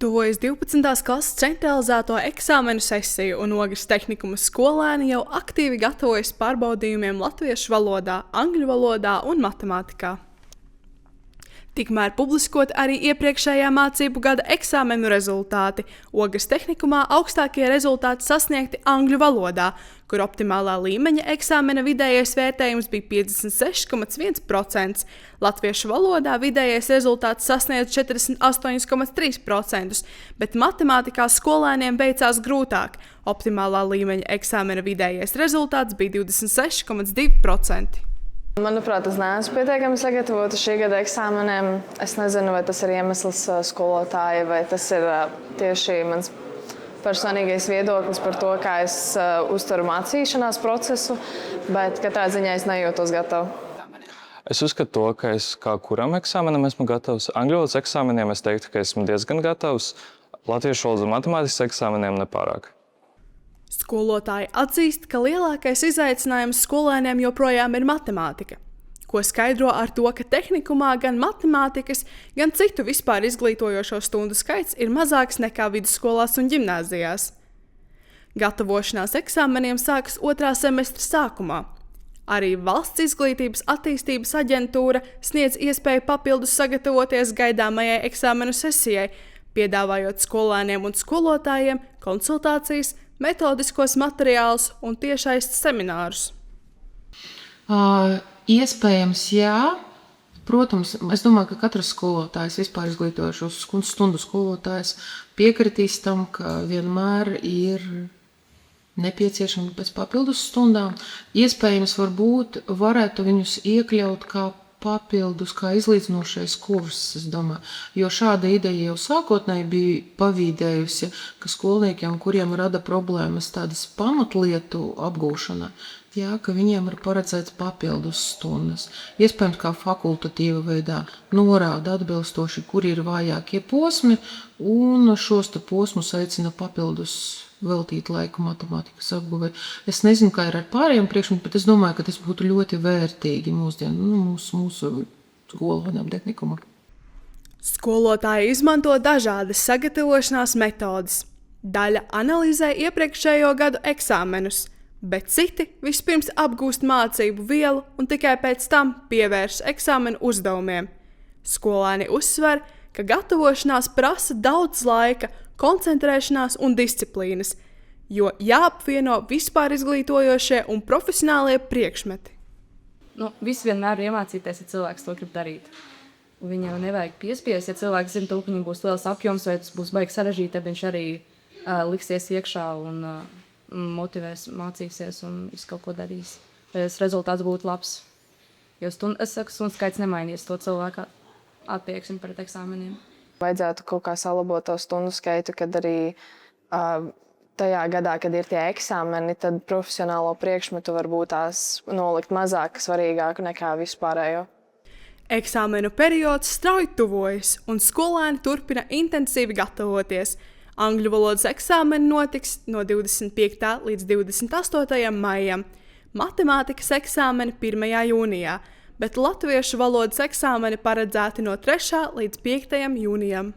Tuvojas 12. klases centralizēto eksāmenu sesiju, un Ogres tehnikuma skolēni jau aktīvi gatavojas pārbaudījumiem latviešu valodā, angļu valodā un matemātikā. Tikmēr publiskot arī iepriekšējā mācību gada eksāmenu rezultāti. Ogres tehnikumā augstākie rezultāti sasniegti angļu valodā, kur optimālā līmeņa eksāmena vidējais vērtējums bija 56,1%. Latviešu valodā vidējais rezultāts sasniedz 48,3%, bet matemātikā skolēniem veicās grūtāk. Optimālā līmeņa eksāmena vidējais rezultāts bija 26,2%. Manuprāt, es neesmu pietiekami sagatavota šī gada eksāmeniem. Es nezinu, vai tas ir iemesls skolotāji, vai tas ir tieši mans personīgais viedoklis par to, kā es uztveru mācīšanās procesu, bet katrā ziņā es nejūtos gatava. Es uzskatu to, ka es kā kuram eksāmenam esmu gatavs. Angļu valodas eksāmeniem es teiktu, ka esmu diezgan gatavs. Latviešu valodas un matemātikas eksāmeniem nepārāk. Skolotāji atzīst, ka lielākais izaicinājums skolēniem joprojām ir matemātika, ko skaidro ar to, ka tehnikumā gan matemātikas, gan citu vispār izglītojošo stundu skaits ir mazāks nekā vidusskolās un ģimnāzijās. Gatavošanās eksāmeniem sākas 2. semestra sākumā. Arī Valsts izglītības attīstības aģentūra sniedz iespēju papildus sagatavoties gaidāmajai eksāmenu sesijai, piedāvājot skolēniem un skolotājiem konsultācijas, metodiskos materiālus un tiešsaistes seminārus. Iespējams, jā. Protams, es domāju, ka katrs skolotājs, vispār izglītojošos stundu skolotājs, piekritīs tam, ka vienmēr ir nepieciešami pēc papildus stundām. Iespējams, varbūt varētu viņus iekļaut kā papildus, kā izlīdzinošais kurs, es domāju. Jo šāda ideja jau sākotnēji bija pavīdējusi, ka skolniekiem, kuriem rada problēmas tādas pamatlietu apgūšanā, jā, ka viņiem ir paredzēts papildus stundas. Iespējams, kā fakultatīva veidā norāda atbilstoši, kur ir vājākie posmi, un šos te posmus aicina papildus veltīt laiku matemātikas apguvei. Es nezinu, kā ir ar pārējiem priekšmetiem, bet es domāju, ka tas būtu ļoti vērtīgi mūsu skolēniem tehnikumā. Skolotāji izmanto dažādas sagatavošanās metodes. Daļa analizē iepriekšējo gadu eksāmenus, bet citi vispirms apgūst mācību vielu un tikai pēc tam pievērš eksāmenu uzdevumiem. Skolēni uzsver, ka gatavošanās prasa daudz laika, koncentrēšanās un disciplīnas, jo jāapvieno vispār izglītojošie un profesionālie priekšmeti. Viss vienmēr ir iemācīties, ja cilvēks to grib darīt. Viņam nevajag piespiest, ja cilvēks zina, ka viņam būs liels apjoms, vai tas būs baigi sarežģīti, tad viņš arī liksies iekšā un motivēs, mācīsies un visu kaut ko darīs. Lai tas rezultāts būtu labs. Jo stundu skaits nemainīs to cilvēku attieksmi pret eksāmeniem. Vajadzētu kaut kā salabot to stundu skaitu, kad arī tajā gadā, kad ir tie eksāmeni, tad profesionālo priekšmetu varbūt tās nolikt mazāk svarīgāku nekā vispārējo. Eksāmenu periods strauji tuvojas, un skolēni turpina intensīvi gatavoties. Angļu valodas eksāmeni notiks no 25. līdz 28. maijam, matemātikas eksāmeni 1. jūnijā, bet latviešu valodas eksāmeni paredzēti no 3. līdz 5. jūnijam.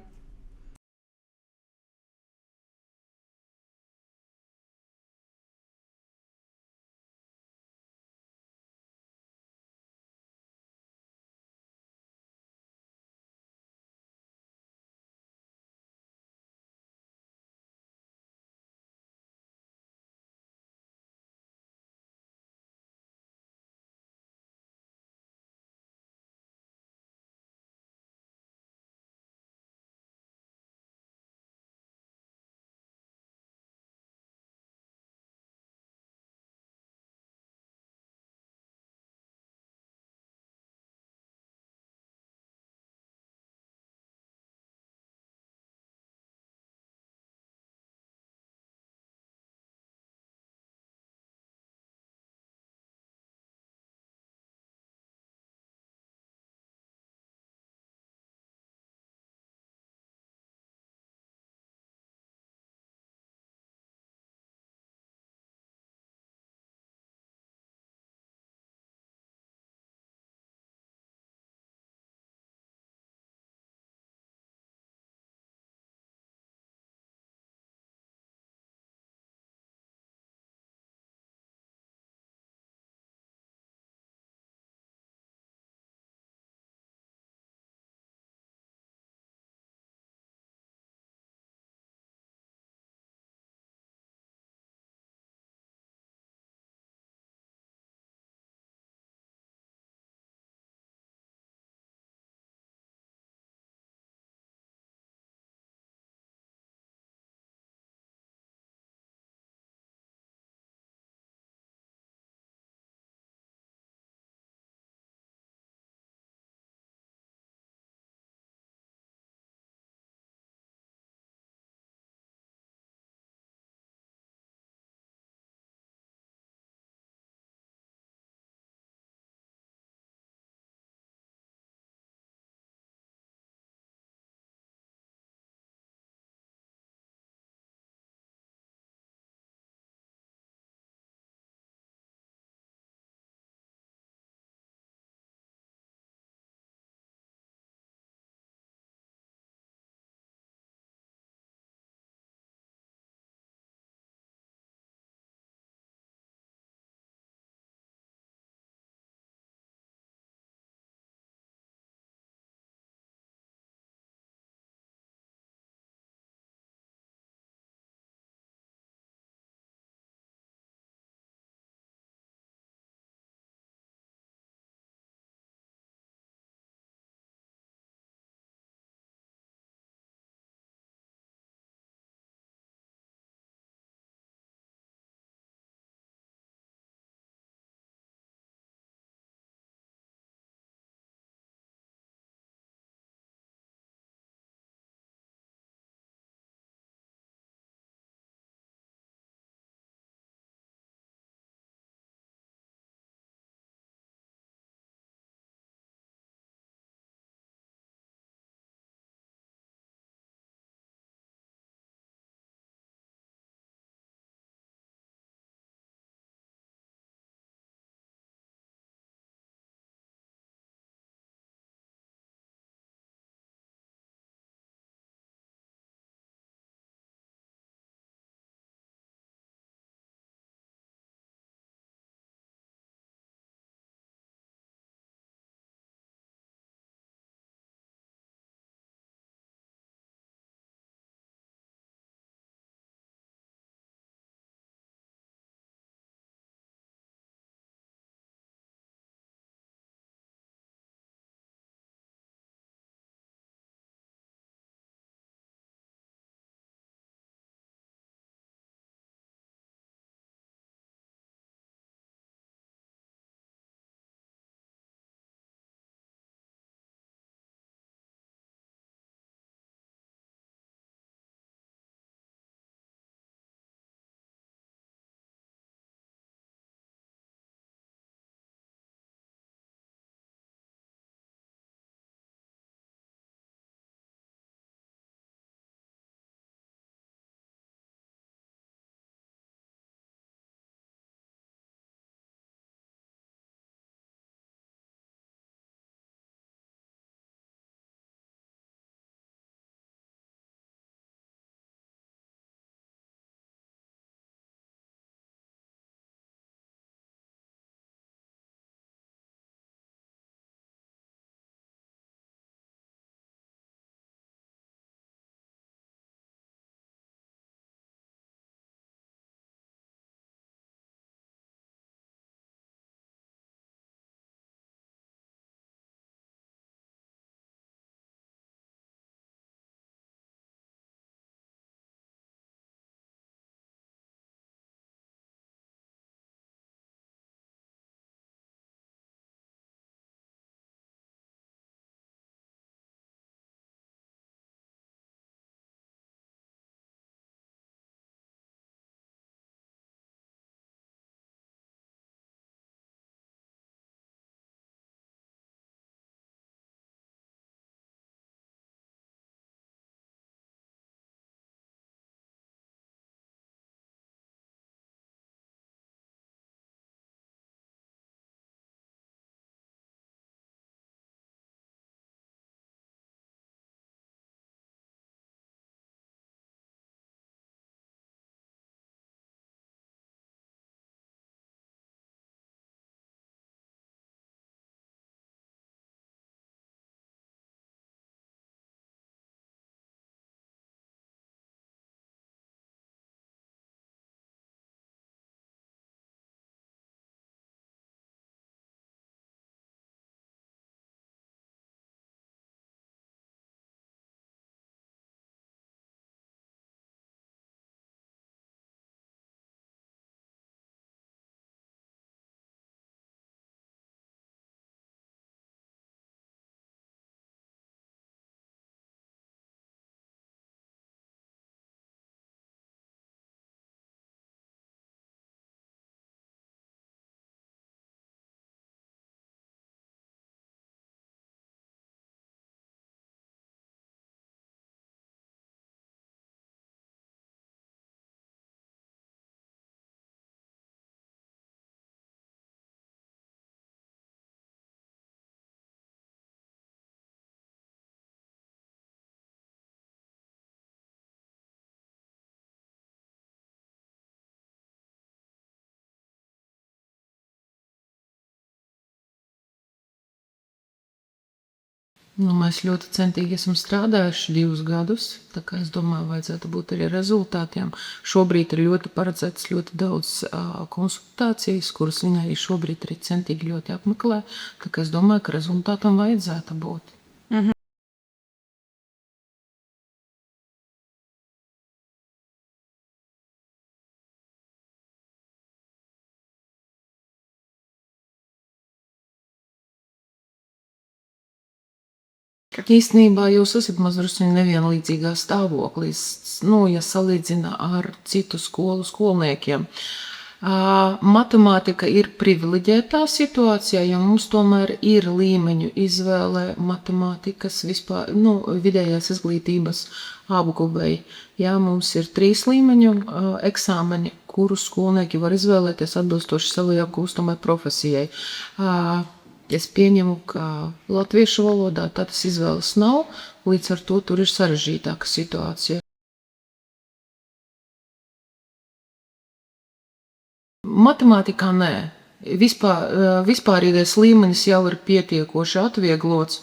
Mēs ļoti centīgi esam strādājuši 2 gadus. Es domāju, vajadzētu būt arī rezultātiem. Šobrīd ir ļoti paredzēts ļoti daudz konsultācijas, kuras viņa arī šobrīd arī centīgi ļoti apmeklē. Es domāju, ka rezultātam vajadzētu būt. Īstenībā jūs esat mazliet nevienlīdzīgā stāvoklī, ja salīdzina ar citu skolu skolniekiem. Matemātika ir privileģētā situācijā, jo mums tomēr ir līmeņu izvēle matemātikas vispār, vidējās izglītības apguvēji. Jā, mums ir 3 līmeņu eksāmeni, kurus skolnieki var izvēlēties atbilstoši savai apgūstamai profesijai. Es pieņemu, ka latviešu valodā tādas izvēles nav, līdz ar to tur ir sarežģītāka situācija. Matemātikā nē. Vispārīgais līmenis jau ir pietiekoši atvieglots,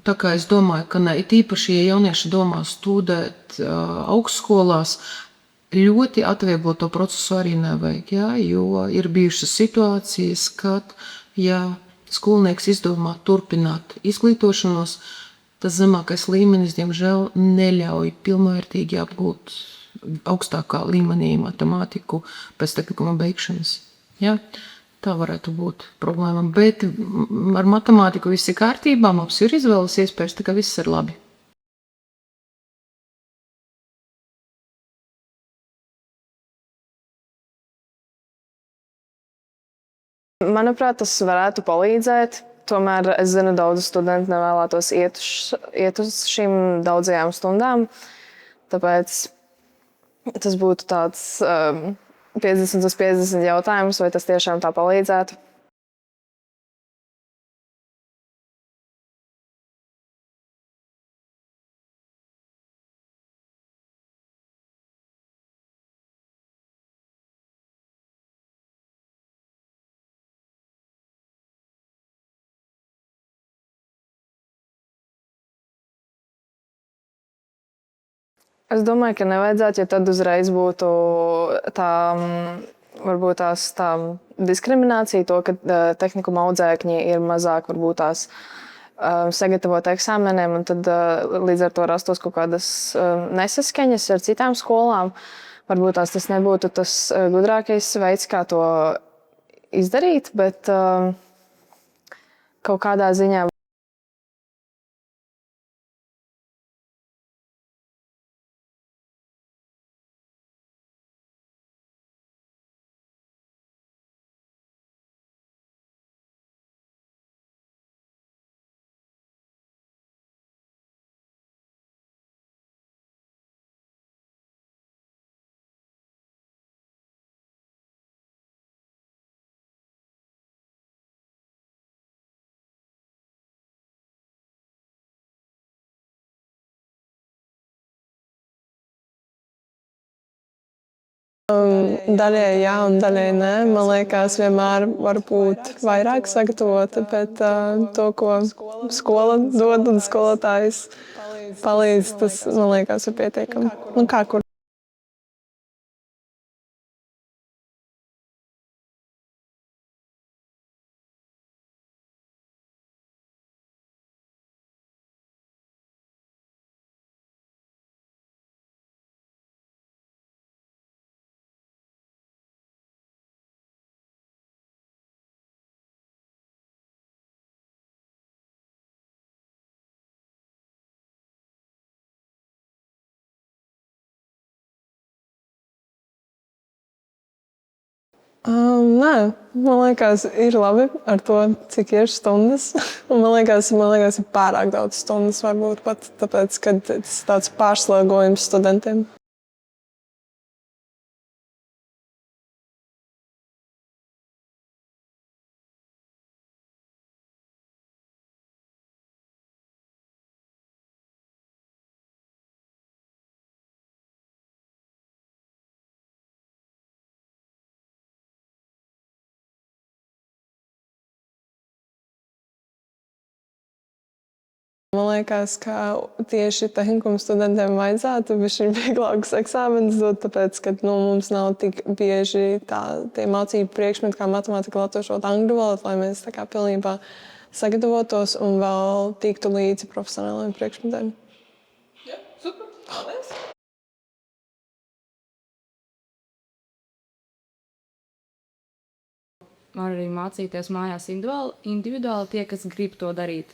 tā kā es domāju, ka ne. It īpaši, ja jaunieši domā studēt augstskolās, ļoti atviegloto procesu arī nevajag, jā, jo ir bijušas situācijas, kad, ja skolnieks izdomā turpināt izglītošanos, tas zemākais līmenis, diemžēl, neļauj pilnvērtīgi apgūt augstākā līmenī matemātiku pēc tehnikuma beigšanas. Ja? Tā varētu būt problēma, bet ar matemātiku viss ir kārtībā, mums ir izvēles iespējas, tā kā viss ir labi. Manuprāt, tas varētu palīdzēt. Tomēr es zinu, daudzi studenti nevēlētos iet uz šīm daudzajām stundām. Tāpēc tas būtu tāds 50 uz 50 jautājums, vai tas tiešām tā palīdzētu. Es domāju, ka nevajadzētu, jo tad uzreiz būtu varbūt tā diskriminācija, to, ka tehnikuma audzēkņi ir mazāk varbūt tās sagatavot eksāmeniem, un tad līdz ar to rastos kaut kādas nesaskaņas ar citām skolām. Varbūt tas nebūtu tas gudrākais veids, kā to izdarīt, bet kaut kādā ziņā. Daļai jā un daļai nē. Man liekas, vienmēr var būt vairāk sagatavota, bet to, ko skola dod un skolotājs palīdz, tas, man liekas, ir pietiekami. Kā kur Nē, man liekas, ir labi ar to, cik ir stundas. Man liekas, ir pārāk daudz stundas varbūt pat, tāpēc, ka tas ir tāds pārslogojums studentiem. Man liekas, ka tieši tehnikuma studentiem vajadzētu bišķiņ vieglākus eksāmenus dot, tāpēc, ka mums nav tik bieži tie mācību priekšmeti kā matemātika, latviešu valoda, angļu valoda, lai mēs tā kā pilnībā sagatavotos un vēl tiktu līdzi profesionāliem priekšmetiem. Jā, super, paldies! Var arī mācīties mājās individuāli tie, kas grib to darīt.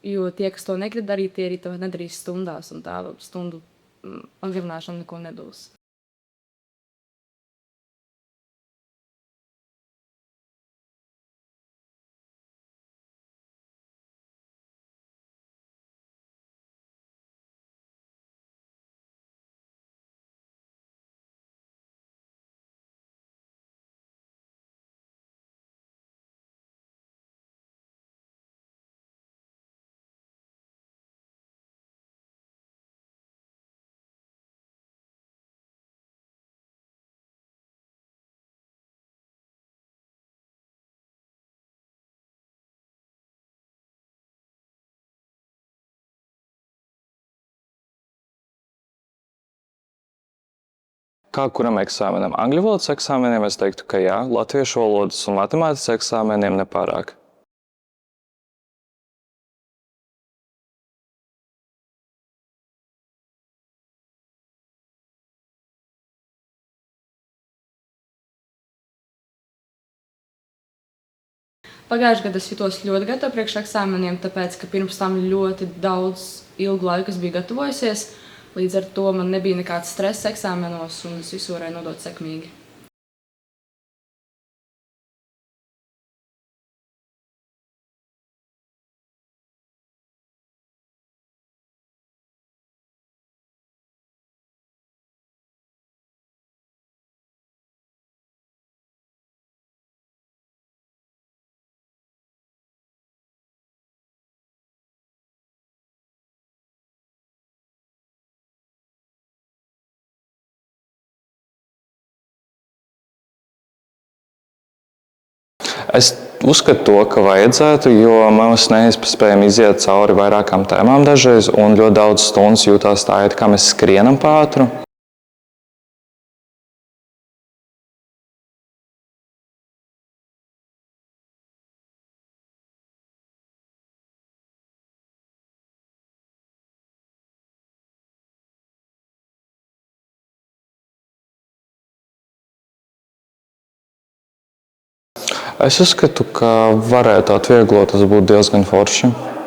Jo tie, kas to negrib darīt, tie arī to nedarīs stundās, un tā stundu pagarināšana neko nedos. Kā kuram eksāmenam? Angļu valodas eksāmeniem es teiktu, ka jā, latviešu valodas un matemātikas eksāmeniem nepārāk. Pagājušajā gadā es jutos ļoti gatava priekš eksāmeniem, tāpēc, ka pirms tam ļoti daudz ilgu laiku es biju gatavojusies. Līdz ar to man nebija nekāds stress eksāmenos, un es visu varēju nodot sekmīgi. Es uzskatu to, ka vajadzētu, jo mēs nespējam iziet cauri vairākām tēmām dažreiz, un ļoti daudz stundas jūtās tā, it kā mēs skrienam pa ātru. Es uzskatu, ka varētu atvieglot, tas būtu diezgan forši.